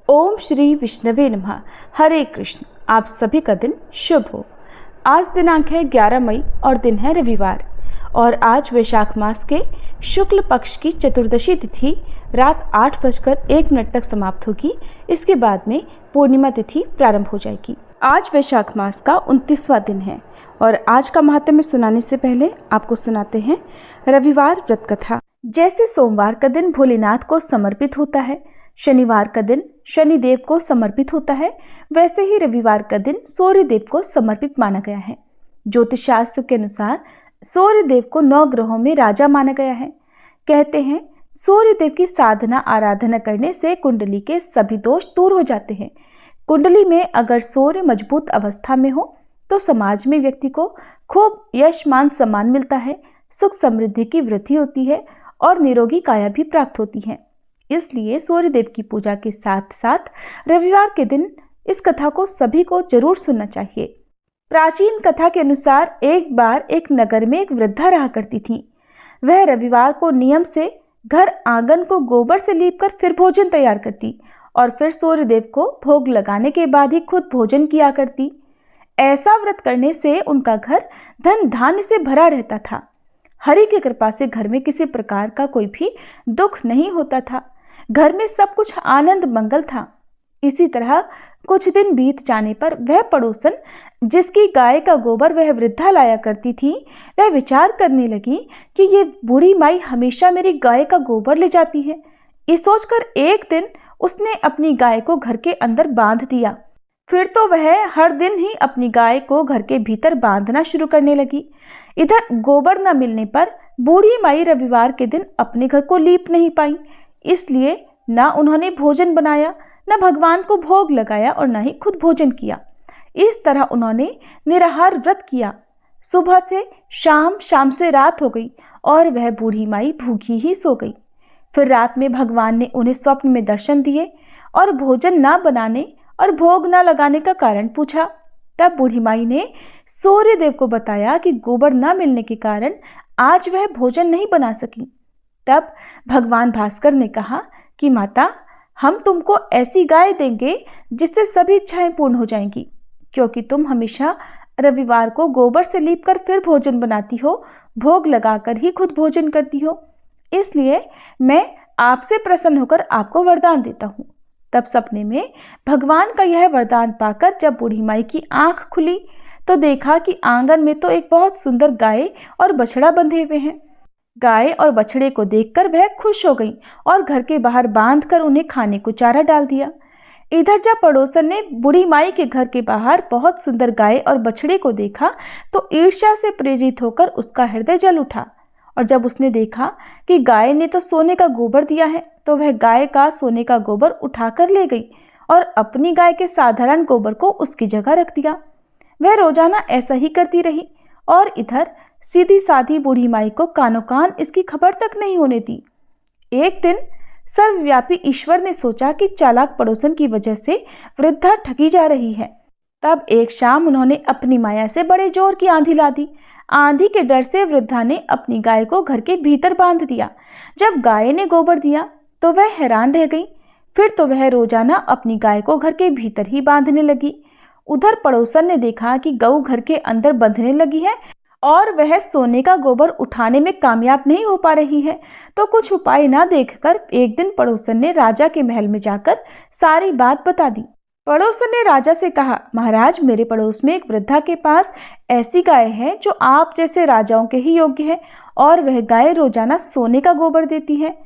ओम श्री विष्णवे नमः। हरे कृष्ण। आप सभी का दिन शुभ हो। आज दिनांक है 11 मई और दिन है रविवार और आज वैशाख मास के शुक्ल पक्ष की चतुर्दशी तिथि रात 8:01 तक समाप्त होगी। इसके बाद में पूर्णिमा तिथि प्रारंभ हो जाएगी। आज वैशाख मास का 29वां दिन है और आज का महात्म्य सुनाने से पहले आपको सुनाते हैं रविवार व्रत कथा। जैसे सोमवार का दिन भोलेनाथ को समर्पित होता है, शनिवार का दिन शनिदेव को समर्पित होता है, वैसे ही रविवार का दिन सूर्यदेव को समर्पित माना गया है। ज्योतिष शास्त्र के अनुसार सूर्यदेव को 9 ग्रहों में राजा माना गया है। कहते हैं सूर्यदेव की साधना आराधना करने से कुंडली के सभी दोष दूर हो जाते हैं। कुंडली में अगर सूर्य मजबूत अवस्था में हो तो समाज में व्यक्ति को खूब यश मान सम्मान मिलता है, सुख समृद्धि की वृद्धि होती है और निरोगी काया भी प्राप्त होती है। इसलिए सूर्यदेव की पूजा के साथ साथ रविवार के दिन इस कथा को सभी को जरूर सुनना चाहिए। प्राचीन कथा के अनुसार एक बार एक नगर में एक वृद्धा रहा करती थी। वह रविवार को नियम से घर आंगन को गोबर से लीपकर फिर भोजन तैयार करती और फिर सूर्यदेव को भोग लगाने के बाद ही खुद भोजन किया करती। ऐसा व्रत करने से उनका घर धन धान्य से भरा रहता था। हरि की कृपा से घर में किसी प्रकार का कोई भी दुख नहीं होता था। घर में सब कुछ आनंद मंगल था। इसी तरह कुछ दिन बीत जाने पर वह पड़ोसन जिसकी गाय का गोबर वह वृद्धा लाया करती थी, वह विचार करने लगी कि ये बूढ़ी माई हमेशा मेरी गाय का गोबर ले जाती है। ये सोचकर एक दिन उसने अपनी गाय को घर के अंदर बांध दिया। फिर तो वह हर दिन ही अपनी गाय को घर के भीतर बांधना शुरू करने लगी। इधर गोबर न मिलने पर बूढ़ी माई रविवार के दिन अपने घर को लीप नहीं पाई, इसलिए न उन्होंने भोजन बनाया, न भगवान को भोग लगाया और न ही खुद भोजन किया। इस तरह उन्होंने निराहार व्रत किया। सुबह से शाम, शाम से रात हो गई और वह बूढ़ी माई भूखी ही सो गई। फिर रात में भगवान ने उन्हें स्वप्न में दर्शन दिए और भोजन न बनाने और भोग न लगाने का कारण पूछा। तब बूढ़ी माई ने सूर्यदेव को बताया कि गोबर न मिलने के कारण आज वह भोजन नहीं बना सकी। तब भगवान भास्कर ने कहा कि माता, हम तुमको ऐसी गाय देंगे जिससे सभी इच्छाएं पूर्ण हो जाएंगी, क्योंकि तुम हमेशा रविवार को गोबर से लीपकर फिर भोजन बनाती हो, भोग लगाकर ही खुद भोजन करती हो। इसलिए मैं आपसे प्रसन्न होकर आपको वरदान देता हूँ। तब सपने में भगवान का यह वरदान पाकर जब बूढ़ी माई की आंख खुली तो देखा कि आंगन में तो एक बहुत सुंदर गाय और बछड़ा बंधे हुए हैं। गाय और बछड़े को देखकर वह खुश हो गई और घर के बाहर बांधकर उन्हें खाने को चारा डाल दिया। इधर जब पड़ोसन ने बूढ़ी माई के घर के बाहर बहुत सुंदर गाय और बछड़े को देखा तो ईर्ष्या से प्रेरित होकर उसका हृदय जल उठा और जब उसने देखा कि गाय ने तो सोने का गोबर दिया है तो वह गाय का सोने का गोबर उठाकर ले गई और अपनी गाय के साधारण गोबर को उसकी जगह रख दिया। वह रोजाना ऐसा ही करती रही और इधर सीधी साधी बूढ़ी माई को कानो कान इसकी खबर तक नहीं होने दी। एक दिन सर्वव्यापी ईश्वर ने सोचा कि चालाक पड़ोसन की वजह से वृद्धा ठगी जा रही है। तब एक शाम उन्होंने अपनी माया से बड़े जोर की आंधी ला दी। आंधी के डर से वृद्धा ने अपनी गाय को घर के भीतर बांध दिया। जब गाय ने गोबर दिया तो वह हैरान रह गई। फिर तो वह रोजाना अपनी गाय को घर के भीतर ही बांधने लगी। उधर पड़ोसन ने देखा कि गऊ घर के अंदर बंधने लगी है और वह सोने का गोबर उठाने में कामयाब नहीं हो पा रही है, तो कुछ उपाय ना देखकर एक दिन पड़ोसन ने राजा के महल में जाकर सारी बात बता दी। पड़ोसन ने राजा से कहा, महाराज, मेरे पड़ोस में एक वृद्धा के पास ऐसी गाय है जो आप जैसे राजाओं के ही योग्य है और वह गाय रोजाना सोने का गोबर देती है।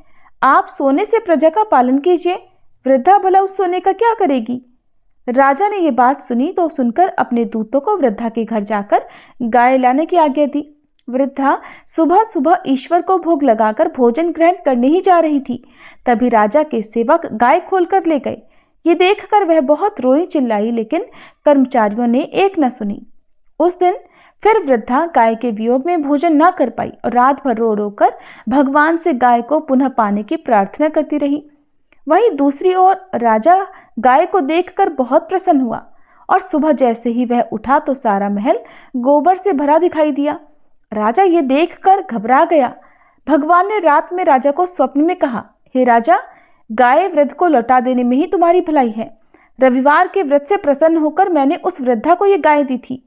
आप सोने से प्रजा का पालन कीजिए। वृद्धा भला उस सोने का क्या करेगी? राजा ने ये बात सुनी तो सुनकर अपने दूतों को वृद्धा के घर जाकर गाय लाने की आज्ञा दी। वृद्धा सुबह सुबह ईश्वर को भोग लगाकर भोजन ग्रहण करने ही जा रही थी। तभी राजा के सेवक गाय खोलकर ले गए। ये देखकर वह बहुत रोई चिल्लाई, लेकिन कर्मचारियों ने एक न सुनी। उस दिन फिर वृद्धा गाय के वियोग में भोजन न कर पाई और रात भर रो रो कर भगवान से गाय को पुनः पाने की प्रार्थना करती रही। वहीं दूसरी ओर राजा गाय को देखकर बहुत प्रसन्न हुआ और सुबह जैसे ही वह उठा तो सारा महल गोबर से भरा दिखाई दिया। राजा ये देखकर घबरा गया। भगवान ने रात में राजा को स्वप्न में कहा, हे राजा, गाय वृद्ध को लौटा देने में ही तुम्हारी भलाई है। रविवार के व्रत से प्रसन्न होकर मैंने उस वृद्धा को ये गाय दी थी।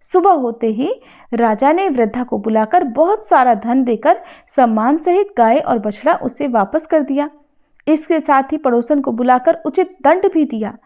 सुबह होते ही राजा ने वृद्धा को बुलाकर बहुत सारा धन देकर सम्मान सहित गाय और बछड़ा उसे वापस कर दिया। इसके साथ ही पड़ोसन को बुलाकर उचित दंड भी दिया।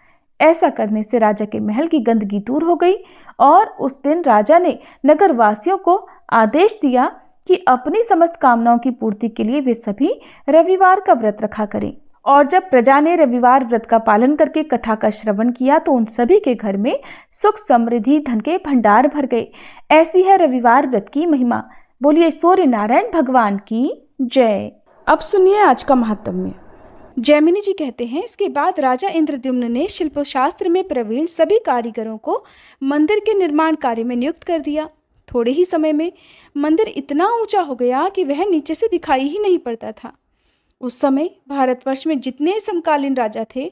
ऐसा करने से राजा के महल की गंदगी दूर हो गई और उस दिन राजा ने नगरवासियों को आदेश दिया कि अपनी समस्त कामनाओं की पूर्ति के लिए वे सभी रविवार का व्रत रखा करें। और जब प्रजा ने रविवार व्रत का पालन करके कथा का श्रवण किया तो उन सभी के घर में सुख समृद्धि धन के भंडार भर गए। ऐसी है रविवार व्रत की महिमा। बोलिए सूर्य नारायण भगवान की जय। अब सुनिए आज का महात्म्य। जैमिनी जी कहते हैं, इसके बाद राजा इंद्रद्युम्न ने शिल्पशास्त्र में प्रवीण सभी कारीगरों को मंदिर के निर्माण कार्य में नियुक्त कर दिया। थोड़े ही समय में मंदिर इतना ऊंचा हो गया कि वह नीचे से दिखाई ही नहीं पड़ता था। उस समय भारतवर्ष में जितने समकालीन राजा थे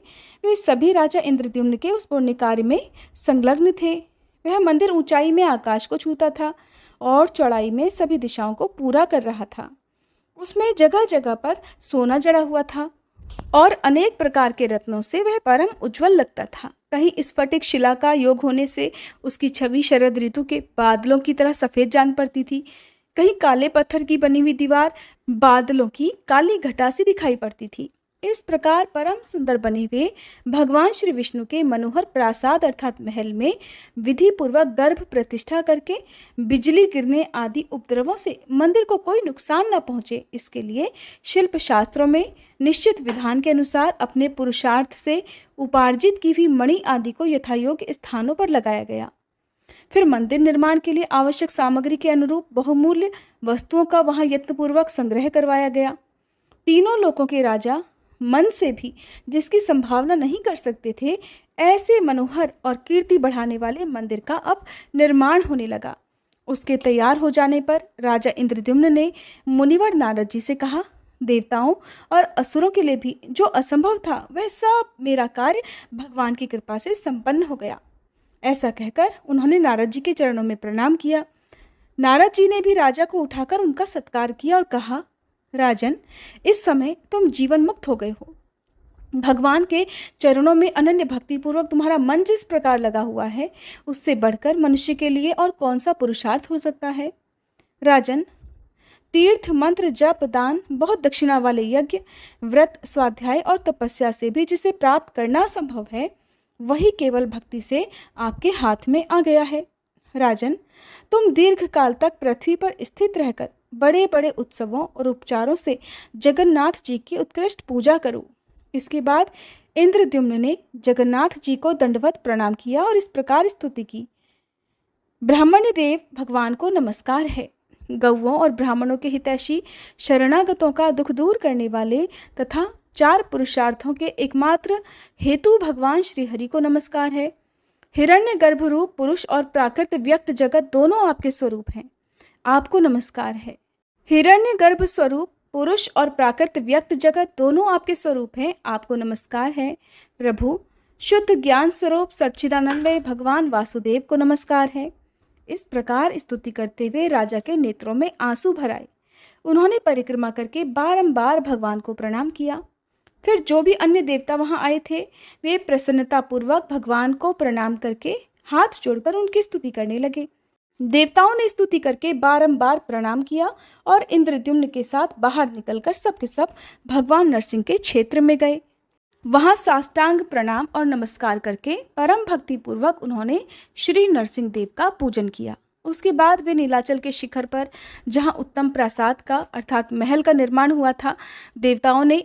वे सभी राजा इंद्रद्युम्न के उस पुण्य कार्य में संलग्न थे। वह मंदिर ऊंचाई में आकाश को छूता था और चौड़ाई में सभी दिशाओं को पूरा कर रहा था। उसमें जगह जगह पर सोना जड़ा हुआ था और अनेक प्रकार के रत्नों से वह परम उज्जवल लगता था। कहीं स्फटिक शिला का योग होने से उसकी छवि शरद ऋतु के बादलों की तरह सफेद जान पड़ती थी। कहीं काले पत्थर की बनी हुई दीवार बादलों की काली घटा सी दिखाई पड़ती थी। इस प्रकार परम सुंदर बने हुए भगवान श्री विष्णु के मनोहर प्रासाद अर्थात महल में विधि पूर्वक गर्भ प्रतिष्ठा करके बिजली गिरने आदि उपद्रवों से मंदिर को कोई नुकसान न पहुंचे, इसके लिए शिल्प शास्त्रों में निश्चित विधान के अनुसार अपने पुरुषार्थ से उपार्जित की हुई मणि आदि को यथायोग्य स्थानों पर लगाया गया। फिर मंदिर निर्माण के लिए आवश्यक सामग्री के अनुरूप बहुमूल्य वस्तुओं का वहां यत्नपूर्वक संग्रह करवाया गया। तीनों लोकों के राजा मन से भी जिसकी संभावना नहीं कर सकते थे, ऐसे मनोहर और कीर्ति बढ़ाने वाले मंदिर का अब निर्माण होने लगा। उसके तैयार हो जाने पर राजा इंद्रद्युम्न ने मुनिवर नारद जी से कहा, देवताओं और असुरों के लिए भी जो असंभव था वह सब मेरा कार्य भगवान की कृपा से संपन्न हो गया। ऐसा कहकर उन्होंने नारद जी के चरणों में प्रणाम किया। नारद जी ने भी राजा को उठाकर उनका सत्कार किया और कहा, राजन, इस समय तुम जीवन मुक्त हो गए हो। भगवान के चरणों में अनन्य भक्ति पूर्वक तुम्हारा मन जिस प्रकार लगा हुआ है, उससे बढ़कर मनुष्य के लिए और कौन सा पुरुषार्थ हो सकता है। राजन, तीर्थ मंत्र जप दान बहुत दक्षिणा वाले यज्ञ व्रत स्वाध्याय और तपस्या से भी जिसे प्राप्त करना संभव है, वही केवल भक्ति से आपके हाथ में आ गया है। राजन, तुम दीर्घ काल तक पृथ्वी पर स्थित रहकर बड़े बड़े उत्सवों और उपचारों से जगन्नाथ जी की उत्कृष्ट पूजा करो। इसके बाद इंद्रद्युम्न ने जगन्नाथ जी को दंडवत प्रणाम किया और इस प्रकार स्तुति की, ब्राह्मण्य देव भगवान को नमस्कार है। गौओं और ब्राह्मणों के हितैषी शरणागतों का दुख दूर करने वाले तथा 4 पुरुषार्थों के एकमात्र हेतु भगवान श्री हरि को नमस्कार है। हिरण्य गर्भ रूप पुरुष और प्राकृत व्यक्त जगत दोनों आपके स्वरूप हैं, आपको नमस्कार है। हिरण्य गर्भ स्वरूप पुरुष और प्राकृत व्यक्त जगत दोनों आपके स्वरूप हैं, आपको नमस्कार है। प्रभु शुद्ध ज्ञान स्वरूप सच्चिदानंदमय भगवान वासुदेव को नमस्कार है। इस प्रकार स्तुति करते हुए राजा के नेत्रों में आंसू भर आए। उन्होंने परिक्रमा करके बारंबार भगवान को प्रणाम किया। फिर जो भी अन्य देवता वहां आए थे वे प्रसन्नतापूर्वक भगवान को प्रणाम करके हाथ जोड़कर उनकी स्तुति करने लगे। देवताओं ने स्तुति करके बारंबार प्रणाम किया और इंद्रद्युम्न के साथ बाहर निकलकर सबके सब भगवान नरसिंह के क्षेत्र में गए। वहां साष्टांग प्रणाम और नमस्कार करके परम भक्ति पूर्वक उन्होंने श्री नरसिंह देव का पूजन किया। उसके बाद वे नीलाचल के शिखर पर जहां उत्तम प्रासाद का अर्थात महल का निर्माण हुआ था, देवताओं ने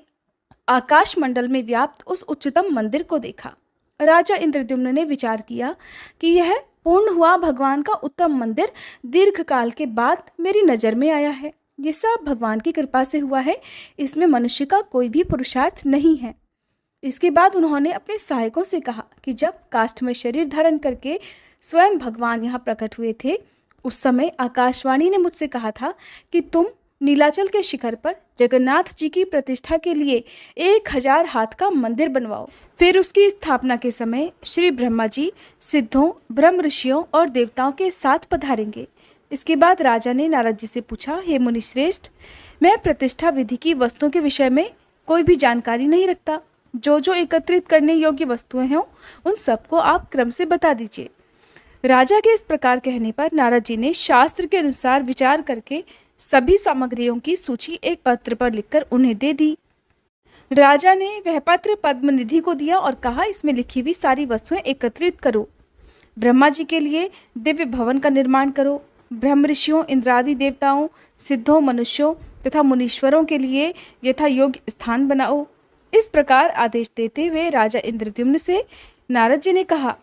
आकाश मंडल में व्याप्त उस उच्चतम मंदिर को देखा। राजा इंद्रद्युम्न ने विचार किया कि यह पूर्ण हुआ भगवान का उत्तम मंदिर दीर्घ काल के बाद मेरी नज़र में आया है। ये सब भगवान की कृपा से हुआ है, इसमें मनुष्य का कोई भी पुरुषार्थ नहीं है। इसके बाद उन्होंने अपने सहायकों से कहा कि जब काष्ठ में शरीर धारण करके स्वयं भगवान यहाँ प्रकट हुए थे, उस समय आकाशवाणी ने मुझसे कहा था कि तुम नीलाचल के शिखर पर जगन्नाथ जी की प्रतिष्ठा के लिए 1000 हाथ का मंदिर बनवाओ। फिर उसकी स्थापना के समय श्री ब्रह्मा जी सिद्धों, ब्रह्म ऋषियों और देवताओं के साथ पधारेंगे। इसके बाद राजा ने नारद जी से पूछा, हे मुनि श्रेष्ठ, मैं प्रतिष्ठा विधि की वस्तुओं के विषय में कोई भी जानकारी नहीं रखता। जो जो एकत्रित करने योग्य वस्तुएं हों उन सबको आप क्रम से बता दीजिए। राजा के इस प्रकार कहने पर नारद जी ने शास्त्र के अनुसार विचार करके सभी सामग्रियों की सूची एक पत्र पर लिखकर उन्हें दे दी। राजा ने वह पत्र पद्मनिधि को दिया और कहा, इसमें लिखी हुई सारी वस्तुएं एकत्रित करो। ब्रह्मा जी के लिए दिव्य भवन का निर्माण करो। ब्रह्म ऋषियों, इंद्रादि देवताओं, सिद्धों, मनुष्यों तथा मुनीश्वरों के लिए यथा योग्य स्थान बनाओ। इस प्रकार आदेश देते हुए राजा इंद्रद्युम्न से नारद जी ने कहा,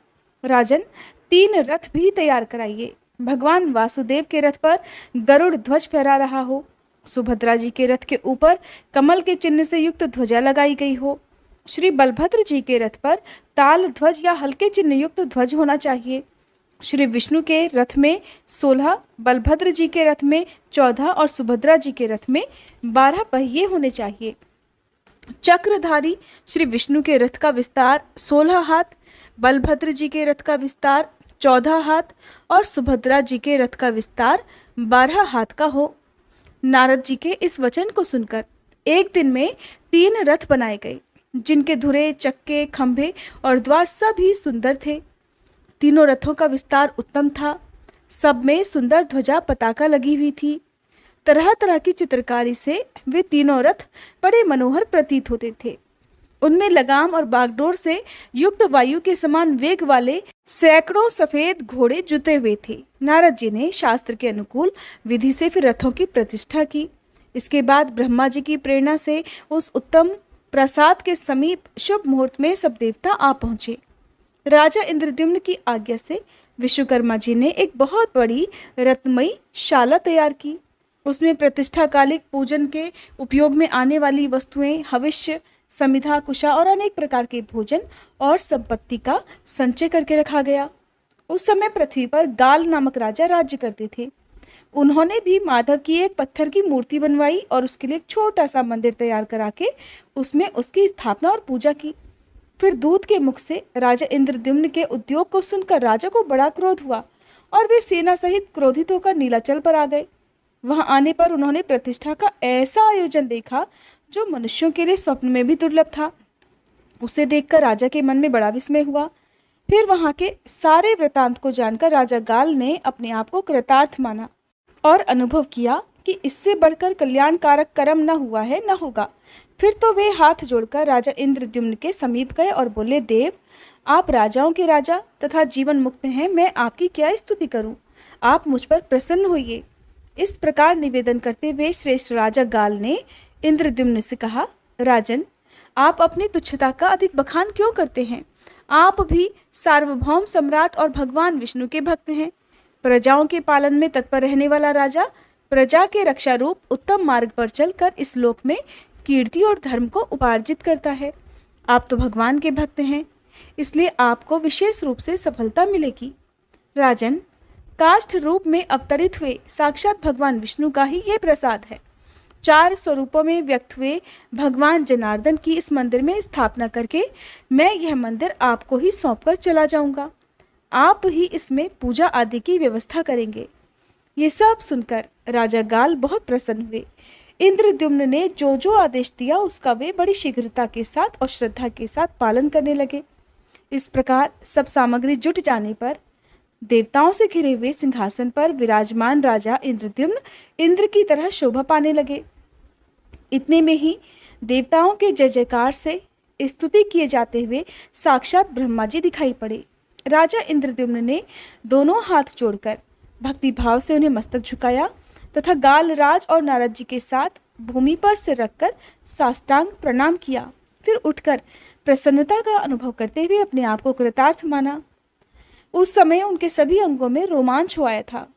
राजन, 3 रथ भी तैयार कराइए। भगवान वासुदेव के रथ पर गरुड़ ध्वज फहरा रहा हो। सुभद्रा जी के रथ के ऊपर कमल के चिन्ह से युक्त ध्वजा लगाई गई हो। श्री बलभद्र जी के रथ पर ताल ध्वज या हल्के चिन्ह युक्त ध्वज होना चाहिए। श्री विष्णु के रथ में 16, बलभद्र जी के रथ में 14 और सुभद्रा जी के रथ में 12 पहिए होने चाहिए। चक्रधारी श्री विष्णु के रथ का विस्तार 16 हाथ, बलभद्र जी के रथ का विस्तार 14 हाथ और सुभद्रा जी के रथ का विस्तार 12 हाथ का हो। नारद जी के इस वचन को सुनकर एक दिन में 3 रथ बनाए गए, जिनके धुरे, चक्के, खंभे और द्वार सभी सुंदर थे। तीनों रथों का विस्तार उत्तम था। सब में सुंदर ध्वजा पताका लगी हुई थी। तरह तरह की चित्रकारी से वे तीनों रथ बड़े मनोहर प्रतीत होते थे। उनमें लगाम और बागडोर से युक्त वायु के समान वेग वाले सैकड़ों सफेद घोड़े जुते हुए थे। नारद जी ने शास्त्र के अनुकूल विधि से फिर रथों की प्रतिष्ठा की। इसके बाद ब्रह्मा जी की प्रेरणा से उस उत्तम प्रासाद के समीप शुभ मुहूर्त में सब देवता आ पहुंचे। राजा इंद्रद्युम्न की आज्ञा से विश्वकर्मा जी ने एक बहुत बड़ी रत्नमयी शाला तैयार की। उसमें प्रतिष्ठाकालिक पूजन के उपयोग में आने वाली वस्तुएं, हविष्य, समिधा, कुशा और अनेक प्रकार के भोजन और संपत्ति का संचय करके रखा गया। उस समय पृथ्वी पर गाल नामक राजा राज्य करते थे। उन्होंने भी माधव की एक पत्थर की मूर्ति बनवाई और उसके लिए एक छोटा सा मंदिर तैयार करा के उसमें उसकी स्थापना और पूजा की। फिर दूत के मुख से राजा इंद्रद्युम्न के उद्योग को सुनकर राजा को बड़ा क्रोध हुआ और वे सेना सहित क्रोधित होकर नीलाचल पर आ गए। वहां आने पर उन्होंने प्रतिष्ठा का ऐसा आयोजन देखा जो मनुष्यों के लिए स्वप्न में भी दुर्लभ था। उसे देखकर राजा के मन में बड़ा विस्मय हुआ। फिर वहां के सारे वृतांत को जानकर राजा गाल ने अपने आप को कृतार्थ माना और अनुभव किया कि इससे बढ़कर कल्याणकारक कर्म न हुआ है, न होगा। फिर तो वे हाथ जोड़कर राजा इंद्रद्युम्न के समीप गए और बोले, देव, आप राजाओं के राजा तथा जीवन मुक्त हैं, मैं आपकी क्या स्तुति करूं? आप मुझ पर प्रसन्न होइए। इस प्रकार निवेदन करते हुए श्रेष्ठ राजा गाल ने इंद्रद्युम्न से कहा, राजन, आप अपनी तुच्छता का अधिक बखान क्यों करते हैं? आप भी सार्वभौम सम्राट और भगवान विष्णु के भक्त हैं। प्रजाओं के पालन में तत्पर रहने वाला राजा प्रजा के रक्षा रूप उत्तम मार्ग पर चलकर इस लोक में कीर्ति और धर्म को उपार्जित करता है। आप तो भगवान के भक्त हैं, इसलिए आपको विशेष रूप से सफलता मिलेगी। राजन, काष्ठ रूप में अवतरित हुए साक्षात भगवान विष्णु का ही ये प्रसाद है। 4 स्वरूपों में व्यक्त हुए भगवान जनार्दन की इस मंदिर में स्थापना करके मैं यह मंदिर आपको ही सौंपकर चला जाऊंगा। आप ही इसमें पूजा आदि की व्यवस्था करेंगे। ये सब सुनकर राजा गाल बहुत प्रसन्न हुए। इंद्रद्युम्न ने जो जो आदेश दिया उसका वे बड़ी शीघ्रता के साथ और श्रद्धा के साथ पालन करने लगे। इस प्रकार सब सामग्री जुट जाने पर देवताओं से घिरे हुए सिंहासन पर विराजमान राजा इंद्रद्युम्न इंद्र की तरह शोभा पाने लगे। इतने में ही देवताओं के जय जयकार से स्तुति किए जाते हुए साक्षात ब्रह्मा जी दिखाई पड़े। राजा इंद्रद्युम्न ने दोनों हाथ जोड़कर भक्ति भाव से उन्हें मस्तक झुकाया तथा गालराज और नारद जी के साथ भूमि पर सिर रखकर साष्टांग प्रणाम किया। फिर उठकर प्रसन्नता का अनुभव करते हुए अपने आप को कृतार्थ माना। उस समय उनके सभी अंगों में रोमांच हो आया था।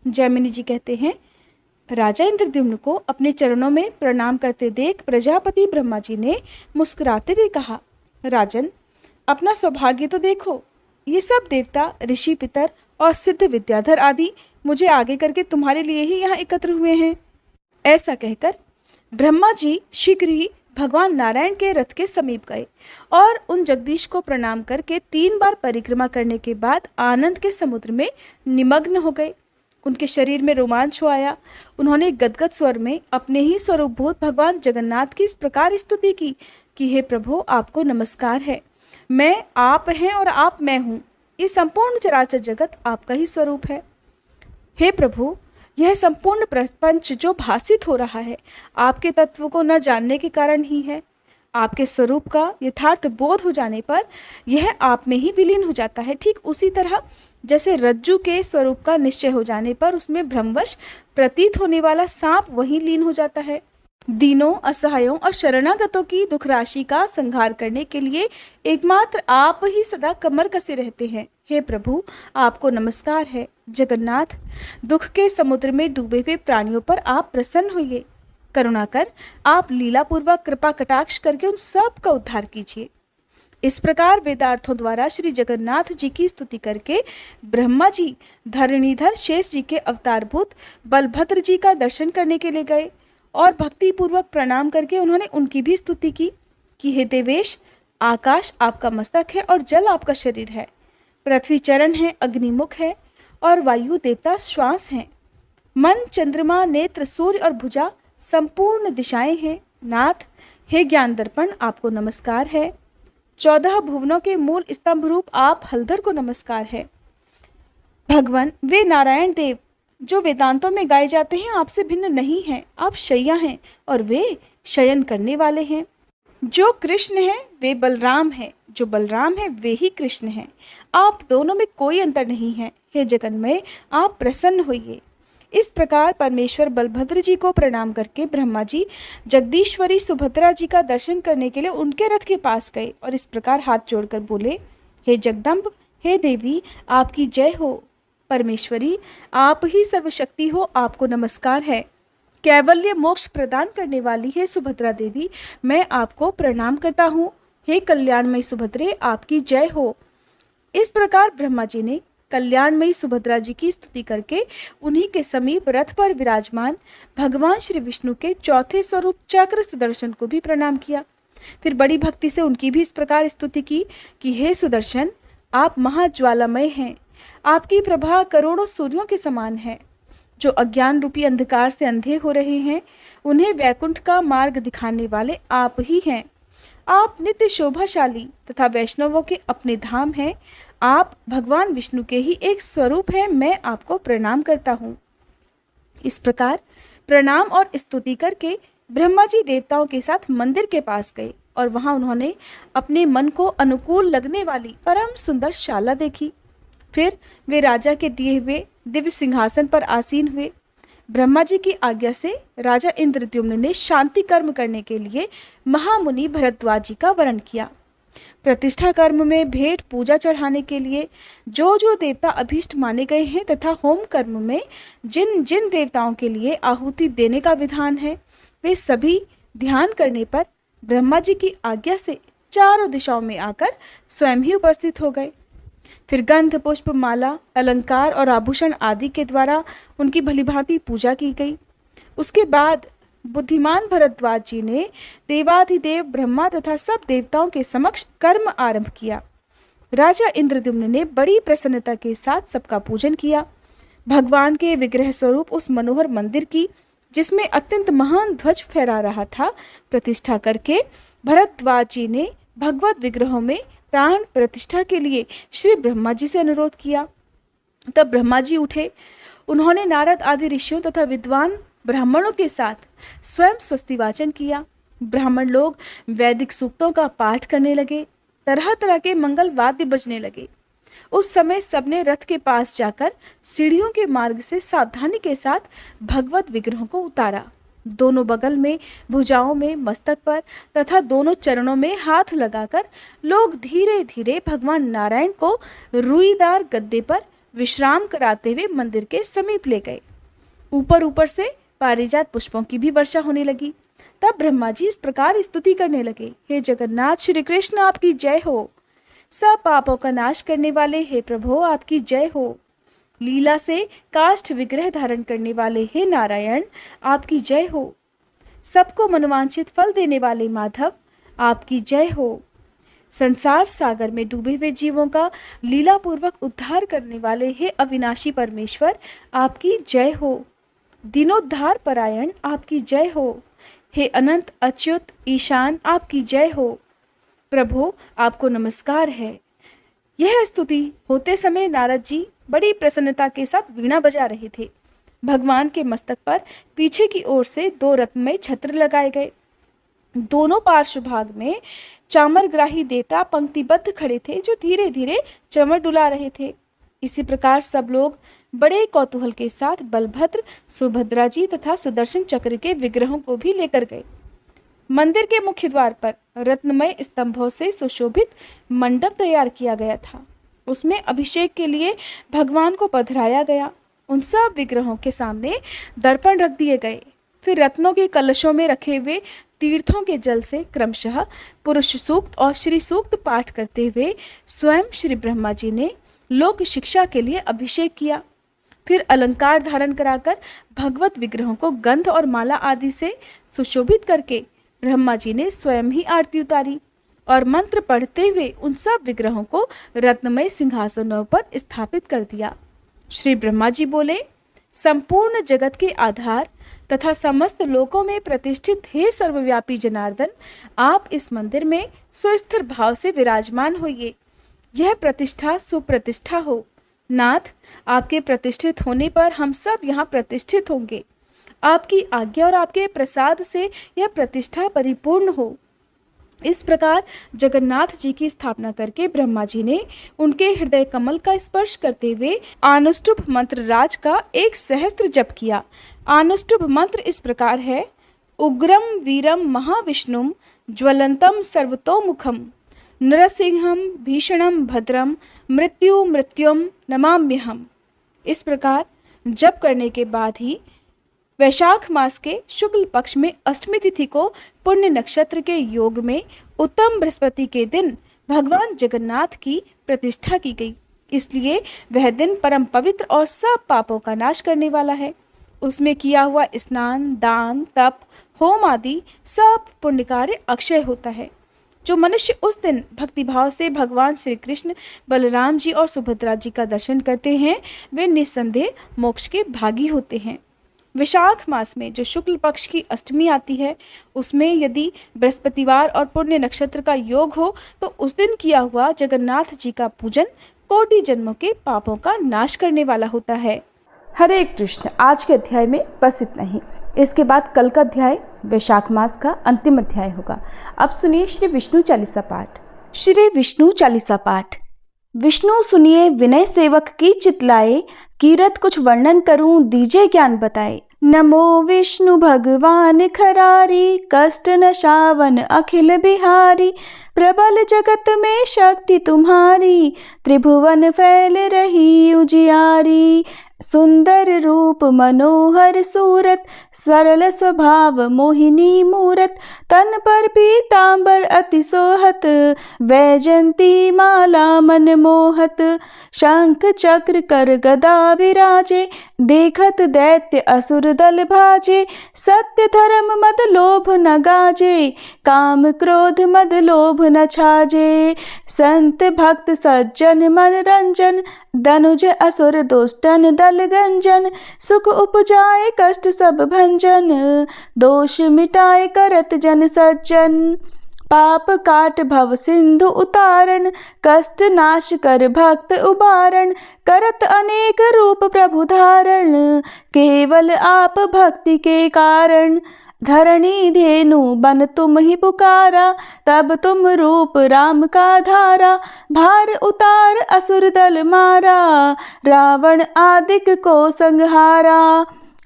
जैमिनी जी कहते हैं, राजा इंद्रद्युम्न को अपने चरणों में प्रणाम करते देख प्रजापति ब्रह्मा जी ने मुस्कुराते हुए कहा, राजन, अपना सौभाग्य तो देखो। ये सब देवता, ऋषि, पितर और सिद्ध विद्याधर आदि मुझे आगे करके तुम्हारे लिए ही यहाँ एकत्र हुए हैं। ऐसा कहकर ब्रह्मा जी शीघ्र ही भगवान नारायण के रथ के समीप गए और उन जगदीश को प्रणाम करके 3 बार परिक्रमा करने के बाद आनंद के समुद्र में निमग्न हो गए। उनके शरीर में रोमांच हो आया। उन्होंने गदगद स्वर में अपने ही स्वरूपभूत भगवान जगन्नाथ की इस प्रकार स्तुति की कि हे प्रभु, आपको नमस्कार है। मैं आप हैं और आप मैं हूँ। ये संपूर्ण चराचर जगत आपका ही स्वरूप है। हे प्रभु, यह संपूर्ण प्रपंच जो भासित हो रहा है आपके तत्व को न जानने के कारण ही है। आपके स्वरूप का यथार्थ बोध हो जाने पर यह आप में ही विलीन हो जाता है। ठीक उसी तरह जैसे रज्जु के स्वरूप का निश्चय हो जाने पर उसमें भ्रमवश प्रतीत होने वाला सांप वहीं लीन हो जाता है। दीनों, असहायों और शरणागतों की दुख राशि का संहार करने के लिए एकमात्र आप ही सदा कमर कसे रहते हैं। हे प्रभु, आपको नमस्कार है। जगन्नाथ, दुख के समुद्र में डूबे हुए प्राणियों पर आप प्रसन्न होइए। करुणा कर आप लीलापूर्वक कृपा कटाक्ष करके उन सब का उद्धार कीजिए। इस प्रकार वेदार्थों द्वारा श्री जगन्नाथ जी की स्तुति करके ब्रह्मा जी धरणीधर शेष जी के अवतारभूत बलभद्र जी का दर्शन करने के लिए गए और भक्ति पूर्वक प्रणाम करके उन्होंने उनकी भी स्तुति की कि हे देवेश, आकाश आपका मस्तक है और जल आपका शरीर है, पृथ्वी चरण है, अग्निमुख है और वायु देवता श्वास हैं, मन, चंद्रमा, नेत्र, सूर्य और भुजा संपूर्ण दिशाएं हैं। नाथ, हे ज्ञान दर्पण, आपको नमस्कार है। 14 भुवनों के मूल स्तंभ रूप आप हलधर को नमस्कार है। भगवान, वे नारायण देव जो वेदांतों में गाए जाते हैं आपसे भिन्न नहीं हैं। आप शय्या हैं और वे शयन करने वाले हैं। जो कृष्ण है वे बलराम हैं, जो बलराम है वे ही कृष्ण हैं। आप दोनों में कोई अंतर नहीं है। हे जगन्मय, आप प्रसन्न होइए। इस प्रकार परमेश्वर बलभद्र जी को प्रणाम करके ब्रह्मा जी जगदीश्वरी सुभद्रा जी का दर्शन करने के लिए उनके रथ के पास गए और इस प्रकार हाथ जोड़कर बोले, हे जगदम्ब, हे देवी, आपकी जय हो। परमेश्वरी, आप ही सर्वशक्ति हो, आपको नमस्कार है। कैवल्य मोक्ष प्रदान करने वाली है सुभद्रा देवी, मैं आपको प्रणाम करता हूँ। हे कल्याणमयी सुभद्रे, आपकी जय हो। इस प्रकार ब्रह्मा जी ने कल्याणमयी सुभद्रा जी की स्तुति करके उन्हीं के समीप रथ पर विराजमान भगवान श्री विष्णु के चौथे स्वरूप चक्र सुदर्शन को भी प्रणाम किया। फिर बड़ी भक्ति से उनकी भी इस प्रकार स्तुति की कि हे सुदर्शन, आप महाज्वालामय हैं। आपकी प्रभा करोड़ों सूर्यों के समान है। जो अज्ञान रूपी अंधकार से अंधे हो रहे हैं उन्हें वैकुंठ का मार्ग दिखाने वाले आप ही हैं। आप नित्य शोभाशाली तथा वैष्णवों के अपने धाम हैं। आप भगवान विष्णु के ही एक स्वरूप हैं। मैं आपको प्रणाम करता हूँ। इस प्रकार प्रणाम और स्तुति करके ब्रह्मा जी देवताओं के साथ मंदिर के पास गए और वहाँ उन्होंने अपने मन को अनुकूल लगने वाली परम सुंदर शाला देखी। फिर वे राजा के दिए हुए दिव्य सिंहासन पर आसीन हुए। ब्रह्मा जी की आज्ञा से राजा इंद्रद्युम्न ने शांति कर्म करने के लिए महामुनि भरद्वाज जी का वरण किया। प्रतिष्ठा कर्म में भेंट पूजा चढ़ाने के लिए जो जो देवता अभीष्ट माने गए हैं तथा होम कर्म में जिन जिन देवताओं के लिए आहुति देने का विधान है वे सभी ध्यान करने पर ब्रह्मा जी की आज्ञा से चारों दिशाओं में आकर स्वयं ही उपस्थित हो गए। फिर गंध, पुष्प, माला, अलंकार और आभूषण आदि के द्वारा उनकी भलीभांति पूजा की गई। उसके बाद बुद्धिमान भरद्वाज जी ने देवाधिदेव ब्रह्मा तथा सब देवताओं के समक्ष कर्म आरंभ किया। राजा इंद्रद्युम्न ने बड़ी प्रसन्नता के साथ सबका पूजन किया। भगवान के विग्रह स्वरूप उस मनोहर मंदिर की, जिसमें अत्यंत महान ध्वज फहरा रहा था, प्रतिष्ठा करके भरद्वाज जी ने भगवत विग्रहों में प्राण प्रतिष्ठा के लिए श्री ब्रह्मा जी से अनुरोध किया। तब ब्रह्मा जी उठे। उन्होंने नारद आदि ऋषियों तथा विद्वान ब्राह्मणों के साथ स्वयं स्वस्ति वाचन किया। ब्राह्मण लोग वैदिक सूक्तों का पाठ करने लगे। तरह तरह के मंगल वाद्य बजने लगे। उस समय सबने रथ के पास जाकर सीढ़ियों के मार्ग से सावधानी के साथ भगवत विग्रहों को उतारा। दोनों बगल में, भुजाओं में, मस्तक पर तथा दोनों चरणों में हाथ लगाकर लोग धीरे धीरे भगवान नारायण को रुईदार गद्दे पर विश्राम कराते हुए मंदिर के समीप ले गए। ऊपर ऊपर से पारिजात पुष्पों की भी वर्षा होने लगी। तब ब्रह्मा जी इस प्रकार स्तुति करने लगे, हे जगन्नाथ श्री कृष्ण, आपकी जय हो। सब पापों का नाश करने वाले हे प्रभु, आपकी जय हो। लीला से काष्ठ विग्रह धारण करने वाले हे नारायण, आपकी जय हो। सबको मनोवांछित फल देने वाले माधव, आपकी जय हो। संसार सागर में डूबे हुए जीवों का लीलापूर्वक उद्धार करने वाले हे अविनाशी परमेश्वर, आपकी जय हो। दीनोद्धार परायण, आपकी जय हो। हे अनंत अच्युत ईशान, आपकी जय हो। प्रभु, आपको नमस्कार है। यह स्तुति होते समय नारद जी बड़ी प्रसन्नता के साथ वीणा बजा रहे थे। भगवान के मस्तक पर पीछे की ओर से 2 रत्नमय छत्र लगाए गए। दोनों पार्श्व भाग में चामरग्राही देवता पंक्तिबद्ध खड़े थे, जो धीरे धीरे चमर डुला रहे थे। इसी प्रकार सब लोग बड़े कौतूहल के साथ बलभद्र, सुभद्रा जी तथा सुदर्शन चक्र के विग्रहों को भी लेकर गए। मंदिर के मुख्य द्वार पर रत्नमय स्तंभों से सुशोभित मंडप तैयार किया गया था। उसमें अभिषेक के लिए भगवान को पधराया गया। उन सब विग्रहों के सामने दर्पण रख दिए गए। फिर रत्नों के कलशों में रखे हुए तीर्थों के जल से क्रमशः पुरुष सूक्त और श्री सूक्त पाठ करते हुए स्वयं श्री ब्रह्मा जी ने लोक शिक्षा के लिए अभिषेक किया। फिर अलंकार धारण कराकर भगवत विग्रहों को गंध और माला आदि से सुशोभित करके ब्रह्मा जी ने स्वयं ही आरती उतारी और मंत्र पढ़ते हुए उन सब विग्रहों को रत्नमय सिंहासनों पर स्थापित कर दिया। श्री ब्रह्मा जी बोले, संपूर्ण जगत के आधार तथा समस्त लोकों में प्रतिष्ठित हे सर्वव्यापी जनार्दन, आप इस मंदिर में सुस्थिर भाव से विराजमान होइए। यह प्रतिष्ठा सुप्रतिष्ठा हो। नाथ, आपके प्रतिष्ठित होने पर हम सब यहाँ प्रतिष्ठित होंगे। आपकी आज्ञा और आपके प्रसाद से यह प्रतिष्ठा परिपूर्ण हो। इस प्रकार जगन्नाथ जी की स्थापना करके ब्रह्मा जी ने उनके हृदय कमल का स्पर्श करते हुए आनुष्टुभ मंत्र राज का 1 सहस्त्र जप किया। आनुष्टुभ मंत्र इस प्रकार है: उग्रम वीरम महाविष्णुम ज्वलंतम सर्वतोमुखम नरसिंहम भीषणम भद्रम मृत्युम नमाम्यहम। इस प्रकार जप करने के बाद ही वैशाख मास के शुक्ल पक्ष में अष्टमी तिथि को पुण्य नक्षत्र के योग में उत्तम बृहस्पति के दिन भगवान जगन्नाथ की प्रतिष्ठा की गई। इसलिए वह दिन परम पवित्र और सब पापों का नाश करने वाला है। उसमें किया हुआ स्नान, दान, तप, होम आदि सब पुण्य कार्य अक्षय होता है। जो मनुष्य उस दिन भक्तिभाव से भगवान श्री कृष्ण, बलराम जी और सुभद्रा जी का दर्शन करते हैं, वे निस्संदेह मोक्ष के भागी होते हैं। वैशाख मास में जो शुक्ल पक्ष की अष्टमी आती है, उसमें यदि बृहस्पतिवार और पुण्य नक्षत्र का योग हो तो उस दिन किया हुआ जगन्नाथ जी का पूजन कोटि जन्मों के पापों का नाश करने वाला होता है। हरे कृष्ण। आज के अध्याय में बस इतना ही। इसके बाद कल का अध्याय वैशाख मास का अंतिम अध्याय होगा। अब सुनिए श्री विष्णु चालीसा पाठ। श्री विष्णु चालीसा पाठ। विष्णु सुनिए विनय सेवक की चितलाए, कीरत कुछ वर्णन करूं दीजे ज्ञान बताए। नमो विष्णु भगवान खरारी, कष्ट नशावन अखिल बिहारी। प्रबल जगत में शक्ति तुम्हारी, त्रिभुवन फैल रही उजियारी। सुंदर रूप मनोहर सूरत, सरल स्वभाव मोहिनी मूरत। तन पर पीतांबर अति सोहत, वैजंती माला मन मोहत। शंख चक्र कर गदा विराजे, देखत दैत्य असुर दल भाजे। सत्य धर्म मद लोभ न गाजे, काम क्रोध मद लोभ न छाजे। संत भक्त सज्जन मन रंजन, धनुज असुर दुष्टन दल गंजन। सुख उपजाए कष्ट सब भंजन, दोष मिटाए करत जन सज्जन। पाप काट भव सिंधु उतारण, कष्ट नाश कर भक्त उबारण। करत अनेक रूप प्रभु धारण, केवल आप भक्ति के कारण। धरणी धेनु बन तुम ही पुकारा, तब तुम रूप राम का धारा। भार उतार असुर दल मारा, रावण आदिक को संहारा।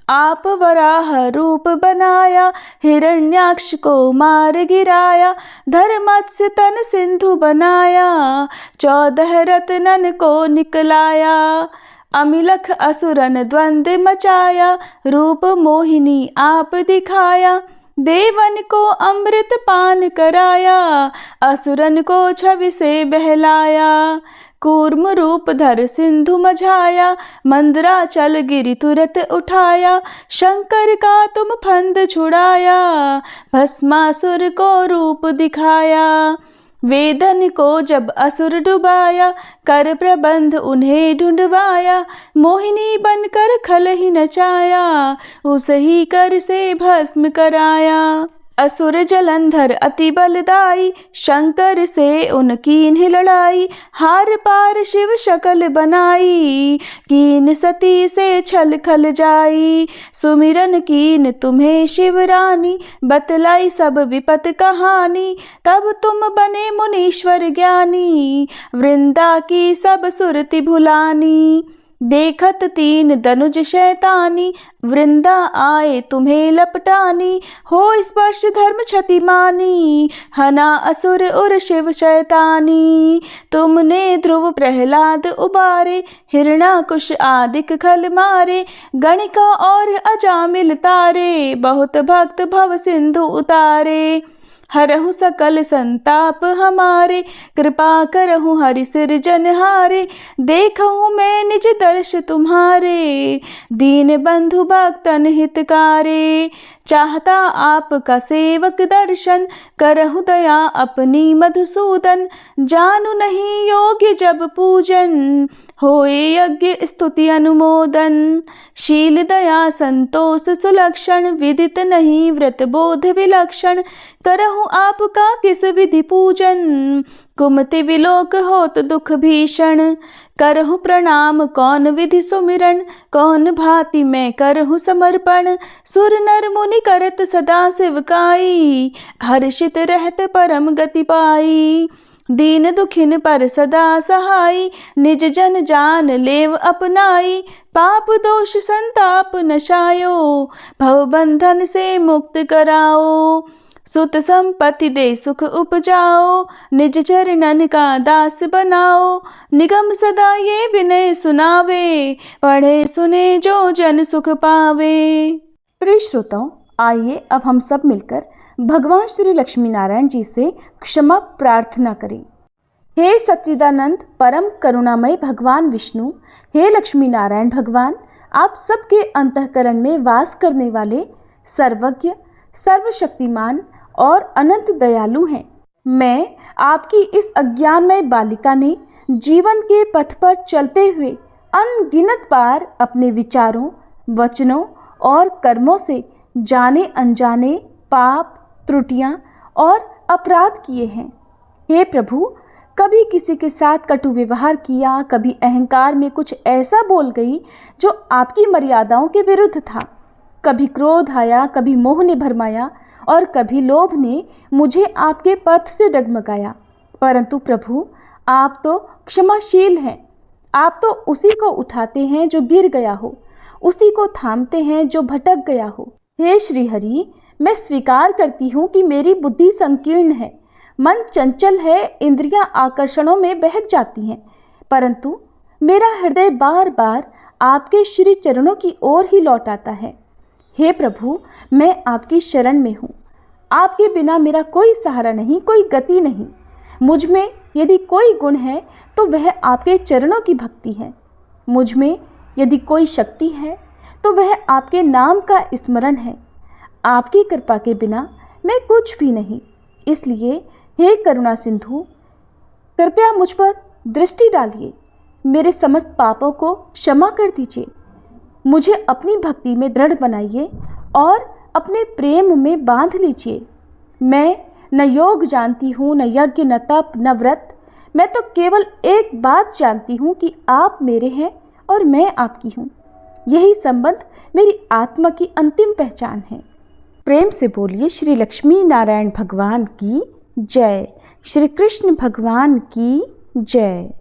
आप वराह रूप बनाया, हिरण्याक्ष को मार गिराया। धर्मत्स्य तन सिंधु बनाया, 14 रत्नन को निकलाया। अमिलख असुरन द्वंद मचाया, रूप मोहिनी आप दिखाया। देवन को अमृत पान कराया, असुरन को छवि से बहलाया। कूर्म रूप धर सिंधु मझाया, मंदराचल गिरि तुरत उठाया। शंकर का तुम फंद छुड़ाया, भस्मासुर को रूप दिखाया। वेदन को जब असुर डुबाया, कर प्रबंध उन्हें ढूंढवाया। मोहिनी बनकर खल ही नचाया, उस ही कर से भस्म कराया। असुर जलंधर अति बलदाई, शंकर से उनकी लड़ाई। हार पार शिव शकल बनाई, कीन सती से छल खल जाई। सुमिरन कीन तुम्हें शिव रानी, बतलाई सब विपत कहानी। तब तुम बने मुनीश्वर ज्ञानी, वृंदा की सब सुरति भुलानी। देखत तीन दनुज शैतानी, वृंदा आए तुम्हें लपटानी। हो स्पर्श धर्म क्षति मानी, हना असुर उर शिव शैतानी। तुमने ध्रुव प्रहलाद उबारे, हिरणाकुश आदिक खल मारे। गणिका और अजामिल तारे, बहुत भक्त भव सिंधु उतारे। हरहु सकल संताप हमारे, कृपा करहु हरि सिरजनहारे। देखहु मैं निज दर्श तुम्हारे, दीन बंधु भक्तन हितकारे। चाहता आपका सेवक दर्शन, करहु दया अपनी मधुसूदन। जानू नहीं योग्य जब पूजन, होए यज्ञ स्तुति अनुमोदन। शील दया संतोष सुलक्षण, विदित नहीं व्रत बोध विलक्षण। करहु आपका किस विधि पूजन, कुमति विलोक होत दुख भीषण। करहु प्रणाम कौन विधि सुमिरन, कौन भांति मैं करहु समर्पण। सुर नर मुनि करत सदा सेवकाई, हर्षित रहत परम गति पाई। दीन दुखिन पर सदा सहाई, निज जन जान लेव अपनाई। पाप दोष संताप नशायो, भव बंधन से मुक्त कराओ। सुत संपत्ति दे सुख उपजाओ, निज चरणन का दास बनाओ। निगम सदा ये विनय सुनावे, पढ़े सुने जो जन सुख पावे। प्रिय श्रोताओं, आइए अब हम सब मिलकर भगवान श्री लक्ष्मी नारायण जी से क्षमा प्रार्थना करें। हे सच्चिदानंद परम करुणामय भगवान विष्णु, हे लक्ष्मी नारायण भगवान, आप सबके अंतःकरण में वास करने वाले सर्वज्ञ, सर्वशक्तिमान और अनंत दयालु हैं। मैं आपकी इस अज्ञानमय बालिका ने जीवन के पथ पर चलते हुए अनगिनत बार अपने विचारों, वचनों और कर्मों से जाने अनजाने पाप, त्रुटियां और अपराध किए हैं। हे प्रभु, कभी किसी के साथ कटु व्यवहार किया, कभी अहंकार में कुछ ऐसा बोल गई जो आपकी मर्यादाओं के विरुद्ध था। कभी क्रोध आया, कभी मोह ने भरमाया और कभी लोभ ने मुझे आपके पथ से डगमगाया। परंतु प्रभु, आप तो क्षमाशील हैं। आप तो उसी को उठाते हैं जो गिर गया हो, उसी को थामते हैं जो भटक गया हो। हे श्री हरि, मैं स्वीकार करती हूँ कि मेरी बुद्धि संकीर्ण है, मन चंचल है, इंद्रियां आकर्षणों में बहक जाती हैं, परंतु मेरा हृदय बार बार आपके श्री चरणों की ओर ही लौट आता है। हे प्रभु, मैं आपकी शरण में हूँ। आपके बिना मेरा कोई सहारा नहीं, कोई गति नहीं। मुझ में यदि कोई गुण है तो वह आपके चरणों की भक्ति है। मुझ में यदि कोई शक्ति है तो वह आपके नाम का स्मरण है। आपकी कृपा के बिना मैं कुछ भी नहीं। इसलिए हे करुणा सिंधु, कृपया मुझ पर दृष्टि डालिए, मेरे समस्त पापों को क्षमा कर दीजिए। मुझे अपनी भक्ति में दृढ़ बनाइए और अपने प्रेम में बांध लीजिए। मैं न योग जानती हूँ, न यज्ञ, न तप, न व्रत। मैं तो केवल एक बात जानती हूँ कि आप मेरे हैं और मैं आपकी हूँ। यही संबंध मेरी आत्मा की अंतिम पहचान है। प्रेम से बोलिए श्री लक्ष्मी नारायण भगवान की जय, श्री कृष्ण भगवान की जय।